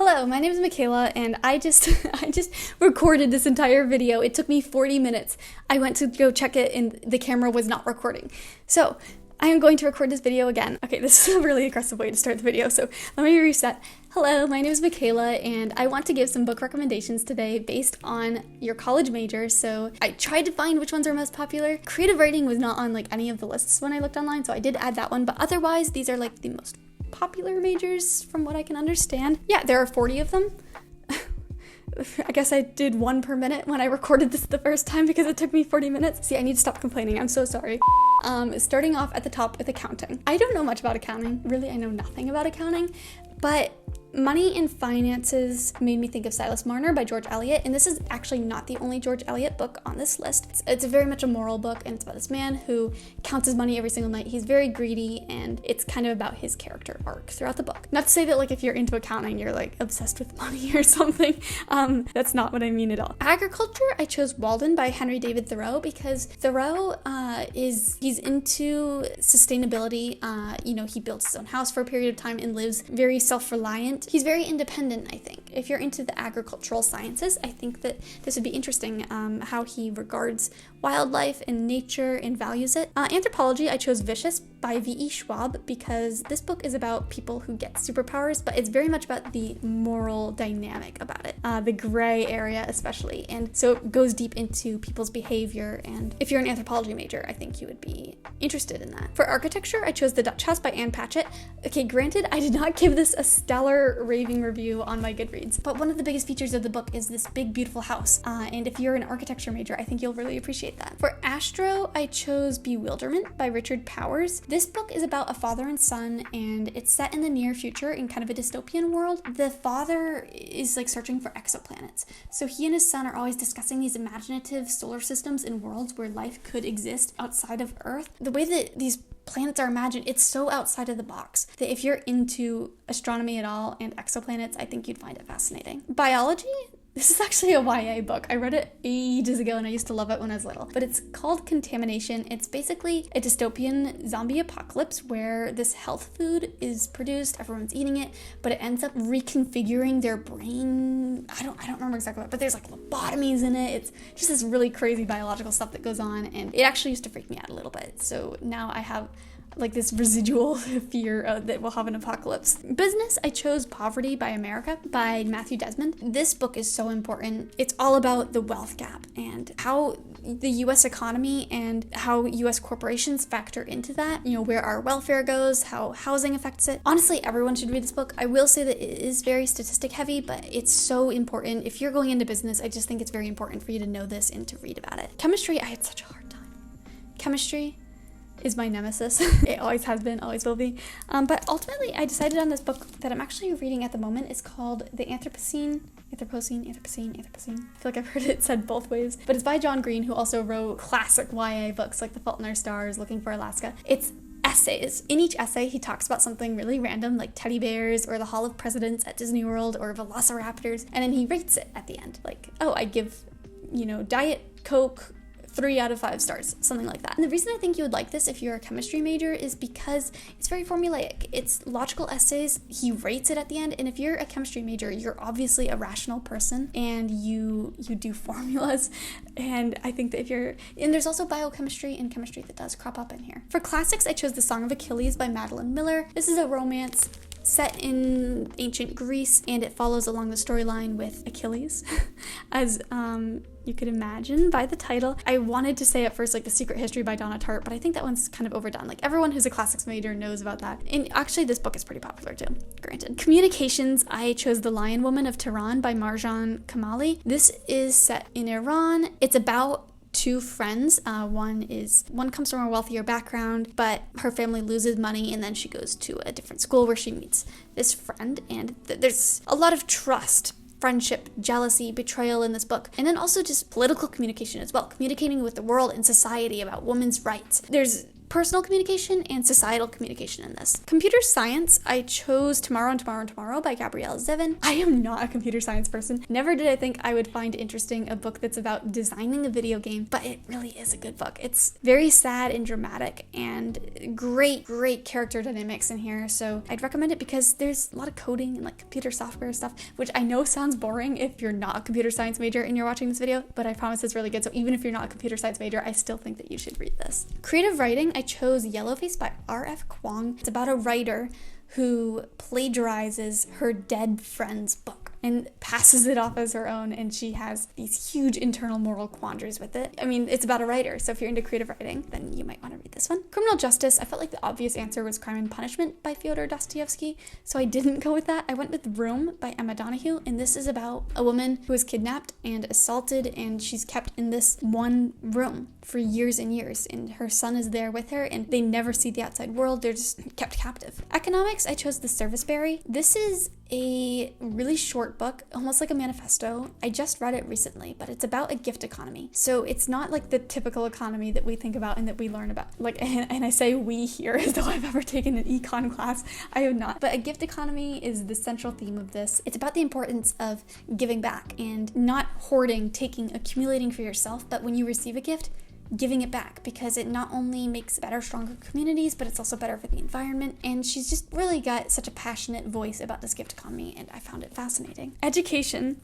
Hello, my name is Michaela, and I just recorded this entire video. It took me 40 minutes. I went to go check it, and the camera was not recording. So I am going to record this video again. Okay, this is a really aggressive way to start the video, so let me reset. Hello, my name is Michaela, and I want to give some book recommendations today based on your college major. So I tried to find which ones are most popular. Creative writing was not on like any of the lists when I looked online, so I did add that one, but otherwise these are like the most popular majors from what I can understand. Yeah, there are 40 of them. I guess I did one per minute when I recorded this the first time because it took me 40 minutes. See, I need to stop complaining. I'm so sorry. Starting off at the top with accounting. I don't know much about accounting. Really, I know nothing about accounting, but Money and Finances made me think of Silas Marner by George Eliot, and this is actually not the only George Eliot book on this list. It's very much a moral book, and it's about this man who counts his money every single night. He's very greedy, and it's kind of about his character arc throughout the book. Not to say that like if you're into accounting, you're like obsessed with money or something. That's not what I mean at all. Agriculture, I chose Walden by Henry David Thoreau because Thoreau he's into sustainability. He builds his own house for a period of time and lives very self-reliant. He's very independent, I think. If you're into the agricultural sciences, I think that this would be interesting, how he regards wildlife and nature and values it. Anthropology, I chose Vicious by V.E. Schwab because this book is about people who get superpowers, but it's very much about the moral dynamic about it, the gray area especially, and so it goes deep into people's behavior, and if you're an anthropology major, I think you would be interested in that. For architecture, I chose The Dutch House by Anne Patchett. Okay, granted, I did not give this a stellar raving review on my Goodreads, but one of the biggest features of the book is this big, beautiful house, and if you're an architecture major, I think you'll really appreciate that. For astro, I chose Bewilderment by Richard Powers. This book is about a father and son, and it's set in the near future in kind of a dystopian world. The father is like searching for exoplanets, so he and his son are always discussing these imaginative solar systems and worlds where life could exist outside of Earth. The way that these planets are imagined, it's so outside of the box that if you're into astronomy at all and exoplanets, I think you'd find it fascinating. Biology? This is actually a YA book. I read it ages ago and I used to love it when I was little. But it's called Contamination. It's basically a dystopian zombie apocalypse where this health food is produced, everyone's eating it, but it ends up reconfiguring their brain. I don't remember exactly what, but there's like lobotomies in it. It's just this really crazy biological stuff that goes on, and it actually used to freak me out a little bit. So now I have like this residual fear that we'll have an apocalypse. Business, I chose Poverty by America by Matthew Desmond. This book is so important. It's all about the wealth gap and how the US economy and how US corporations factor into that, where our welfare goes, how housing affects it. Honestly, everyone should read this book. I will say that it is very statistic heavy, but it's so important. If you're going into business, I just think it's very important for you to know this and to read about it. Chemistry, I had such a hard time. Chemistry is my nemesis. It always has been, always will be. But ultimately, I decided on this book that I'm actually reading at the moment. It's called The Anthropocene. I feel like I've heard it said both ways. But it's by John Green, who also wrote classic YA books like The Fault in Our Stars, Looking for Alaska. It's essays. In each essay, he talks about something really random, like teddy bears or the Hall of Presidents at Disney World or velociraptors, and then he rates it at the end. Like, I give, Diet Coke 3 out of 5 stars, something like that. And the reason I think you would like this if you're a chemistry major is because it's very formulaic. It's logical essays. He rates it at the end. And if you're a chemistry major, you're obviously a rational person and you do formulas. And I think that and there's also biochemistry and chemistry that does crop up in here. For classics, I chose The Song of Achilles by Madeline Miller. This is a romance set in ancient Greece, and it follows along the storyline with Achilles, as you could imagine by the title. I wanted to say at first like The Secret History by Donna Tartt, but I think that one's kind of overdone. Like everyone who's a classics major knows about that. And actually this book is pretty popular too, granted. Communications, I chose The Lion Woman of Tehran by Marjan Kamali. This is set in Iran. It's about two friends. One comes from a wealthier background, but her family loses money and then she goes to a different school where she meets this friend, and there's a lot of trust, friendship, jealousy, betrayal in this book, and then also just political communication as well, communicating with the world and society about women's rights. There's personal communication and societal communication in this. Computer science, I chose Tomorrow and Tomorrow and Tomorrow by Gabrielle Zevin. I am not a computer science person. Never did I think I would find interesting a book that's about designing a video game, but it really is a good book. It's very sad and dramatic and great character dynamics in here. So I'd recommend it because there's a lot of coding and like computer software stuff, which I know sounds boring if you're not a computer science major and you're watching this video, but I promise it's really good. So even if you're not a computer science major, I still think that you should read this. Creative writing, I chose Yellowface by R.F. Kuang. It's about a writer who plagiarizes her dead friend's book and passes it off as her own, and she has these huge internal moral quandaries with it. I mean, it's about a writer, so if you're into creative writing, then you might want to read this one. Criminal justice, I felt like the obvious answer was Crime and Punishment by Fyodor Dostoevsky, so I didn't go with that. I went with Room by Emma Donoghue, and this is about a woman who is kidnapped and assaulted, and she's kept in this one room for years and years, and her son is there with her, and they never see the outside world. They're just kept captive. Economics, I chose The Serviceberry. This is a really short book, almost like a manifesto. I just read it recently, but it's about a gift economy. So it's not like the typical economy that we think about and that we learn about. Like, and I say we here as though I've ever taken an econ class. I have not. But a gift economy is the central theme of this. It's about the importance of giving back and not hoarding, taking, accumulating for yourself, but when you receive a gift, giving it back, because it not only makes better, stronger communities, but it's also better for the environment. And she's just really got such a passionate voice about this gift economy, and I found it fascinating. Education.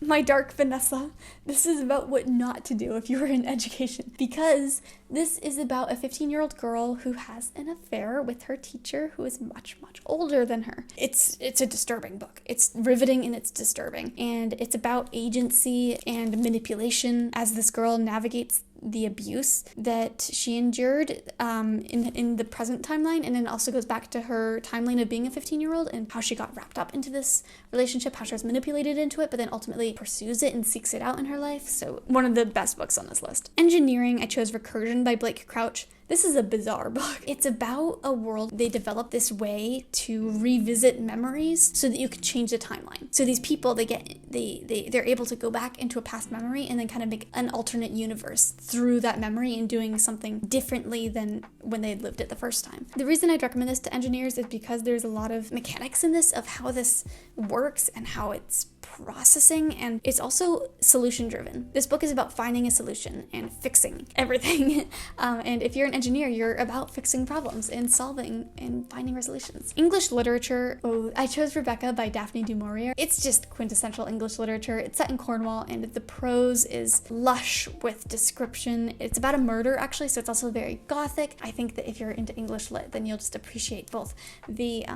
My Dark Vanessa. This is about what not to do if you are in education, because this is about a 15-year-old girl who has an affair with her teacher who is much older than her. It's a disturbing book. It's riveting and it's disturbing, and it's about agency and manipulation as this girl navigates the abuse that she endured in the present timeline, and then also goes back to her timeline of being a 15-year-old and how she got wrapped up into this relationship, how she was manipulated into it, but then ultimately pursues it and seeks it out in her life. So one of the best books on this list. Engineering, I chose Recursion by Blake Crouch. This is a bizarre book. It's about a world. They develop this way to revisit memories so that you can change the timeline. So these people, they're able to go back into a past memory and then kind of make an alternate universe through that memory and doing something differently than when they had lived it the first time. The reason I'd recommend this to engineers is because there's a lot of mechanics in this of how this works and how it's processing, and it's also solution driven. This book is about finding a solution and fixing everything. And if you're an engineer, you're about fixing problems and solving and finding resolutions. English literature, I chose Rebecca by Daphne du Maurier. It's just quintessential English literature. It's set in Cornwall, and the prose is lush with description. It's about a murder, actually, so it's also very gothic. I think that if you're into English lit, then you'll just appreciate both the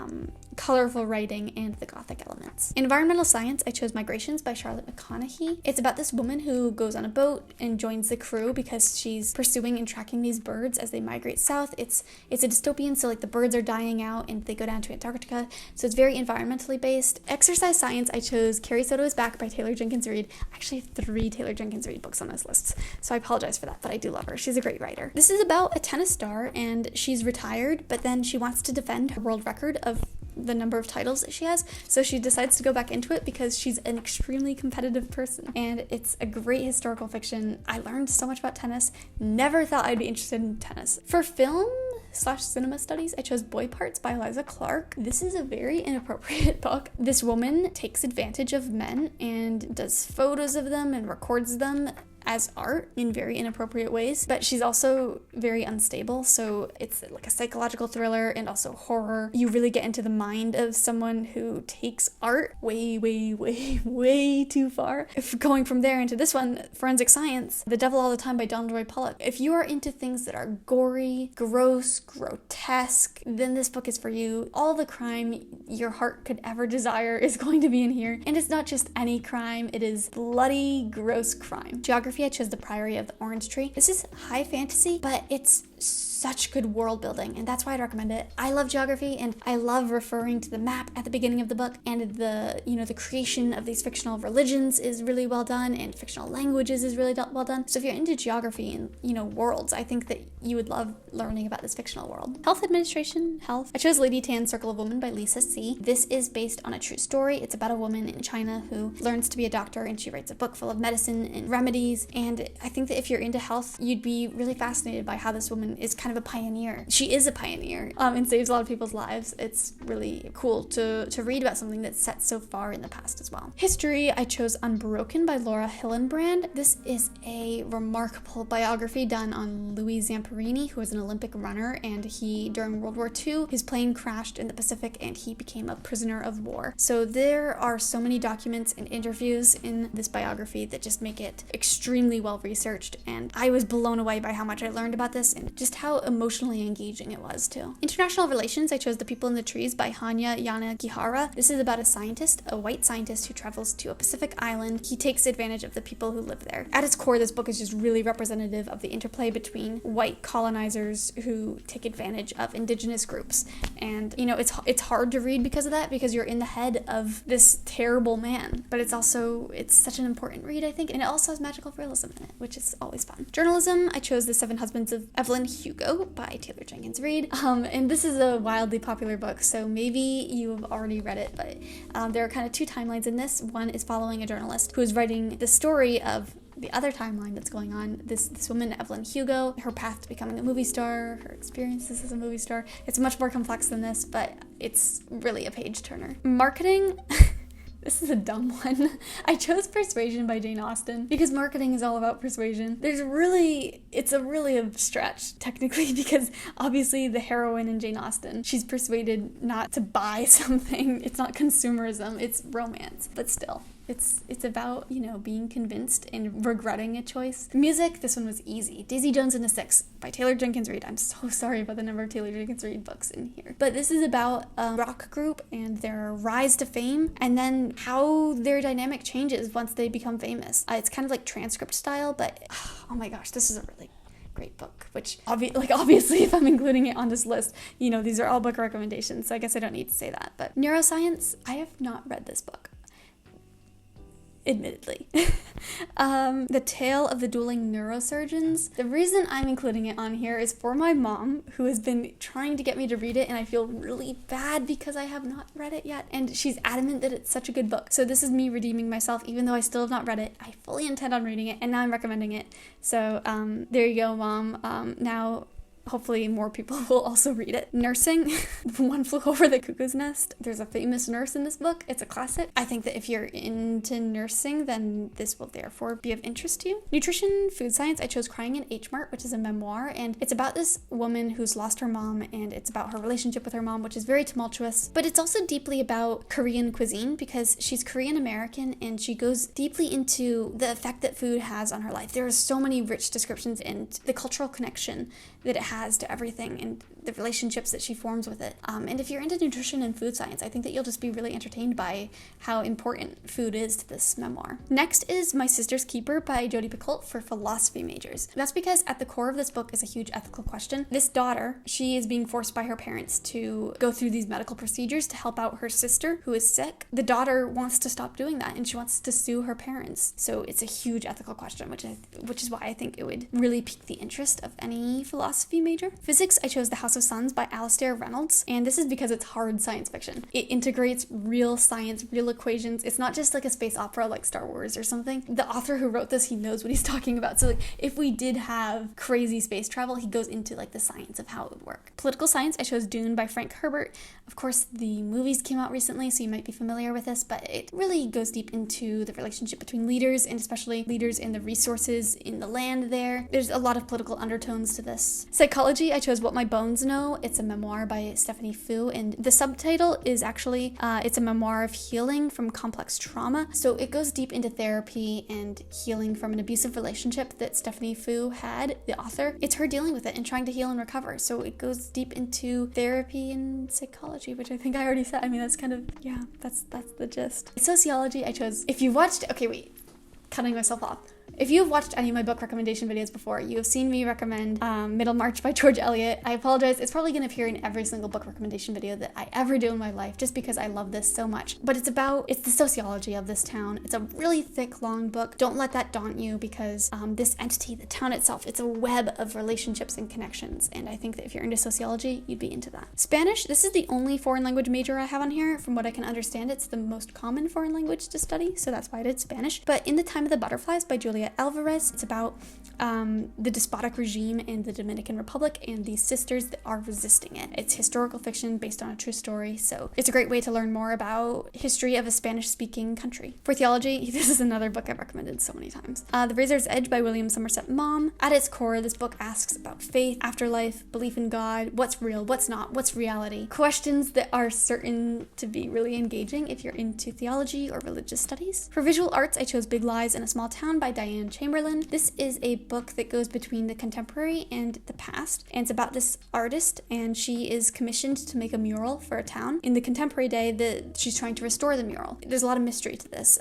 colorful writing and the gothic elements. Environmental science, I chose Migrations by Charlotte McConaughey. It's about this woman who goes on a boat and joins the crew because she's pursuing and tracking these birds as they migrate south. It's a dystopian, so like the birds are dying out and they go down to Antarctica, so it's very environmentally based. Exercise science, I chose Carrie Soto is Back by Taylor Jenkins Reid. I actually have 3 Taylor Jenkins Reid books on this list, so I apologize for that, but I do love her. She's a great writer. This is about a tennis star, and she's retired, but then she wants to defend her world record of the number of titles that she has, so she decides to go back into it because she's an extremely competitive person, and it's a great historical fiction. I learned so much about tennis. Never thought I'd be interested in tennis. For film/cinema studies, I chose Boy Parts by Eliza Clark. This is a very inappropriate book. This woman takes advantage of men and does photos of them and records them as art in very inappropriate ways, but she's also very unstable, so it's like a psychological thriller and also horror. You really get into the mind of someone who takes art way too far. If going from there into this one, Forensic Science, The Devil All the Time by Donald Roy Pollock. If you are into things that are gory, gross, grotesque, then this book is for you. All the crime your heart could ever desire is going to be in here, and it's not just any crime, it is bloody, gross crime. Geography, I chose The Priory of the Orange Tree. This is high fantasy, but it's such good world building, and that's why I'd recommend it. I love geography, and I love referring to the map at the beginning of the book, and the creation of these fictional religions is really well done, and fictional languages is really well done. So if you're into geography and worlds, I think that you would love learning about this fictional world. Health administration, health. I chose Lady Tan's Circle of Women by Lisa C. This is based on a true story. It's about a woman in China who learns to be a doctor, and she writes a book full of medicine and remedies, and I think that if you're into health, you'd be really fascinated by how this woman woman is kind of a pioneer. She is a pioneer and saves a lot of people's lives. It's really cool to read about something that's set so far in the past as well. History, I chose Unbroken by Laura Hillenbrand. This is a remarkable biography done on Louis Zamperini, who was an Olympic runner, and he, during World War II, his plane crashed in the Pacific and he became a prisoner of war. So there are so many documents and interviews in this biography that just make it extremely well researched, and I was blown away by how much I learned about this and just how emotionally engaging it was too. International Relations, I chose The People in the Trees by Hanya Yanagihara. This is about a scientist, a white scientist who travels to a Pacific island. He takes advantage of the people who live there. At its core, this book is just really representative of the interplay between white colonizers who take advantage of indigenous groups. And, you know, it's hard to read because of that, because you're in the head of this terrible man. But it's such an important read, I think, and it also has magical realism in it, which is always fun. Journalism, I chose The Seven Husbands of Evelyn Hugo by Taylor Jenkins Reid. And this is a wildly popular book, so maybe you've already read it, but there are kind of two timelines in this. One is following a journalist who is writing the story of the other timeline that's going on. This woman, Evelyn Hugo, her path to becoming a movie star, her experiences as a movie star. It's much more complex than this, but it's really a page turner. Marketing. This is a dumb one. I chose Persuasion by Jane Austen because marketing is all about persuasion. It's a really a stretch, technically, because obviously the heroine in Jane Austen, she's persuaded not to buy something. It's not consumerism, it's romance, but still. It's about, you know, being convinced and regretting a choice. Music, this one was easy. Daisy Jones and the Six by Taylor Jenkins Reid. I'm so sorry about the number of Taylor Jenkins Reid books in here. But this is about a rock group and their rise to fame, and then how their dynamic changes once they become famous. It's kind of like transcript style, but oh my gosh, this is a really great book, which obviously if I'm including it on this list, you know, these are all book recommendations, so I guess I don't need to say that. But Neuroscience, I have not read this book, admittedly. The Tale of the Dueling Neurosurgeons. The reason I'm including it on here is for my mom, who has been trying to get me to read it, and I feel really bad because I have not read it yet, and she's adamant that it's such a good book. So this is me redeeming myself, even though I still have not read it. I fully intend on reading it, and now I'm recommending it. So there you go, Mom. Now hopefully more people will also read it. Nursing, One Flew Over the Cuckoo's Nest. There's a famous nurse in this book. It's a classic. I think that if you're into nursing, then this will therefore be of interest to you. Nutrition, food science, I chose Crying in H Mart, which is a memoir, and it's about this woman who's lost her mom, and it's about her relationship with her mom, which is very tumultuous, but it's also deeply about Korean cuisine because she's Korean American, and she goes deeply into the effect that food has on her life. There are so many rich descriptions and the cultural connection that it has to everything and the relationships that she forms with it. And if you're into nutrition and food science, I think that you'll just be really entertained by how important food is to this memoir. Next is My Sister's Keeper by Jodi Picoult for philosophy majors. That's because at the core of this book is a huge ethical question. This daughter, she is being forced by her parents to go through these medical procedures to help out her sister who is sick. The daughter wants to stop doing that and she wants to sue her parents. So it's a huge ethical question, which is why I think it would really pique the interest of any philosophy major. Physics, I chose The House of Suns by Alastair Reynolds, and this is because it's hard science fiction. It integrates real science, real equations. It's not just like a space opera like Star Wars or something. The author who wrote this, he knows what he's talking about. So like, if we did have crazy space travel, he goes into like the science of how it would work. Political science, I chose Dune by Frank Herbert. Of course, the movies came out recently, so you might be familiar with this, but it really goes deep into the relationship between leaders, and especially leaders in the resources in the land there. There's a lot of political undertones to this. Psychology, I chose What My Bones Know. It's a memoir by Stephanie Fu, and the subtitle is actually, it's a memoir of healing from complex trauma. So it goes deep into therapy and healing from an abusive relationship that Stephanie Fu had, the author. It's her dealing with it and trying to heal and recover. So it goes deep into therapy and psychology, which I think I already said. I mean, that's kind of, yeah, that's the gist. Sociology, I chose, if you watched, okay, wait, cutting myself off. If you've watched any of my book recommendation videos before, you have seen me recommend Middlemarch by George Eliot. I apologize, it's probably going to appear in every single book recommendation video that I ever do in my life, just because I love this so much. But it's the sociology of this town. It's a really thick, long book. Don't let that daunt you, because this entity, the town itself, it's a web of relationships and connections, and I think that if you're into sociology, you'd be into that. Spanish, this is the only foreign language major I have on here. From what I can understand, it's the most common foreign language to study, so that's why I did Spanish. But In the Time of the Butterflies by Julia Maria Alvarez. It's about the despotic regime in the Dominican Republic and these sisters that are resisting it. It's historical fiction based on a true story, so it's a great way to learn more about history of a Spanish-speaking country. For theology, this is another book I've recommended so many times. The Razor's Edge by William Somerset Maugham. At its core, this book asks about faith, afterlife, belief in God, what's real, what's not, what's reality. Questions that are certain to be really engaging if you're into theology or religious studies. For visual arts, I chose Big Lies in a Small Town by Diane Chamberlain. This is a book that goes between the contemporary and the past, and it's about this artist, and she is commissioned to make a mural for a town. In the contemporary day, she's trying to restore the mural. There's a lot of mystery to this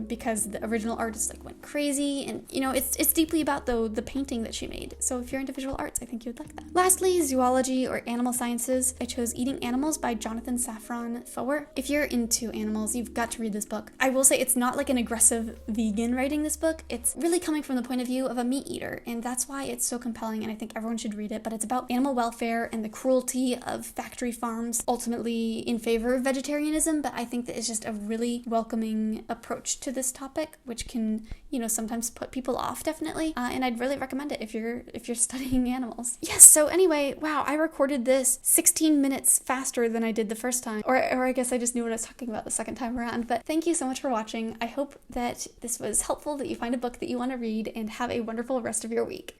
because the original artist went crazy, and it's deeply about the painting that she made. So if you're into visual arts, I think you would like that. Lastly, zoology or animal sciences. I chose Eating Animals by Jonathan Safran Foer. If you're into animals, you've got to read this book. I will say it's not like an aggressive vegan writing this book. It's really coming from the point of view of a meat eater, and that's why it's so compelling, and I think everyone should read it. But it's about animal welfare and the cruelty of factory farms, ultimately in favor of vegetarianism. But I think that it's just a really welcoming approach to this topic, which can sometimes put people off, definitely, and I'd really recommend it if you're studying animals. Yes, so anyway, wow, I recorded this 16 minutes faster than I did the first time, or I guess I just knew what I was talking about the second time around. But thank you so much for watching. I hope that this was helpful, that you find a book that you want to read, and have a wonderful rest of your week.